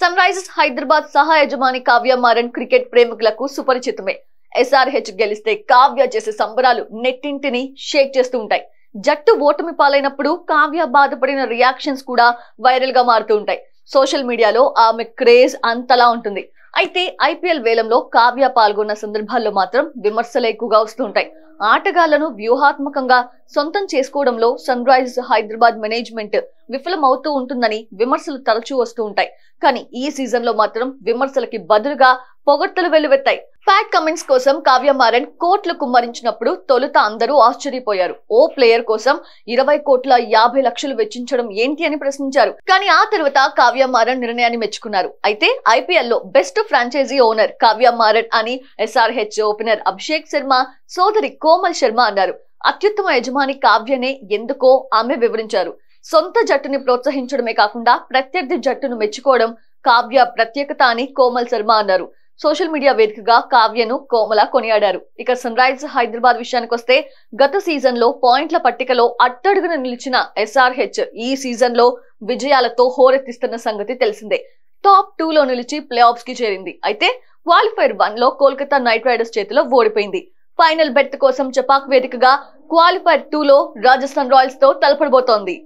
Sun Risers Hyderabad సహా యజమాని Kavya Maran cricket ప్రేమికులకు సుపరిచితమే. SRH గెలిస్తే కావ్య చేసే సంబరాలు నెట్టింటిని షేక్ చేస్తూ ఉంటాయి. జట్టు ఓటమి పాలైనప్పుడు కావ్య బాధపడిన రియాక్షన్స్ కూడా వైరల్ గా మారుతూ ఉంటాయి. సోషల్ మీడియాలో ఆమె క్రేజ్ అంతలా ఉంటుంది. అయితే IPL వేలంలో కావ్య పాల్గొన్న సందర్భాల్లో మాత్రం విమర్శలు ఎక్కువగా వస్తూ ఉంటాయి. ఆటగాళ్లను వ్యూహాత్మకంగా సొంతం చేసుకోవడంలో సన్ రైజర్స్ హైదరాబాద్ మేనేజ్మెంట్ విఫలమవుతూ ఉంటుందని విమర్శలు తరచూ వస్తూ ఉంటాయి. కానీ ఈ సీజన్ లో మాత్రం విమర్శలకి బదులుగా పొగడ్తలు వెల్లువెత్తాయి. ఫ్యాట్ కమెంట్స్ కోసం కావ్య మారన్ కోట్లు కుమ్మరించినప్పుడు తొలుత అందరూ ఆశ్చర్యపోయారు. ఓ ప్లేయర్ కోసం 20,50,00,000 వెచ్చించడం ఏంటి అని ప్రశ్నించారు. కానీ ఆ తర్వాత కావ్య మారన్ నిర్ణయాన్ని మెచ్చుకున్నారు. అయితే IPL లో best franchise owner Kavya Maran అని SRH ఓపెనర్ అభిషేక్ శర్మ సోదరి కోమల్ శర్మ అన్నారు. అత్యుత్తమ యజమాని కావ్యనే ఎందుకో ఆమె వివరించారు. సొంత జట్టుని ప్రోత్సహించడమే కాకుండా ప్రత్యర్థి జట్టును మెచ్చుకోవడం కావ్య ప్రత్యేకత అని కోమల్ శర్మ అన్నారు. సోషల్ మీడియా వేదికగా కావ్యను కోమల కొనియాడారు. ఇక సన్ రైజర్స్ హైదరాబాద్ విషయానికి వస్తే గత సీజన్ లో పాయింట్ల పట్టికలో అట్టడుగున నిలిచిన SRH ఈ సీజన్ లో విజయాలతో హోరెత్తిస్తున్న సంగతి తెలిసిందే. టాప్ 2 లో నిలిచి ప్లే ఆఫ్స్ కి చేరింది. అయితే క్వాలిఫైర్ 1 లో కోల్కతా నైట్ రైడర్స్ చేతిలో ఓడిపోయింది. ఫైనల్ బెర్త్ కోసం చపాక్ వేదికగా క్వాలిఫైర్ 2 లో రాజస్థాన్ రాయల్స్ తో తలపడబోతోంది.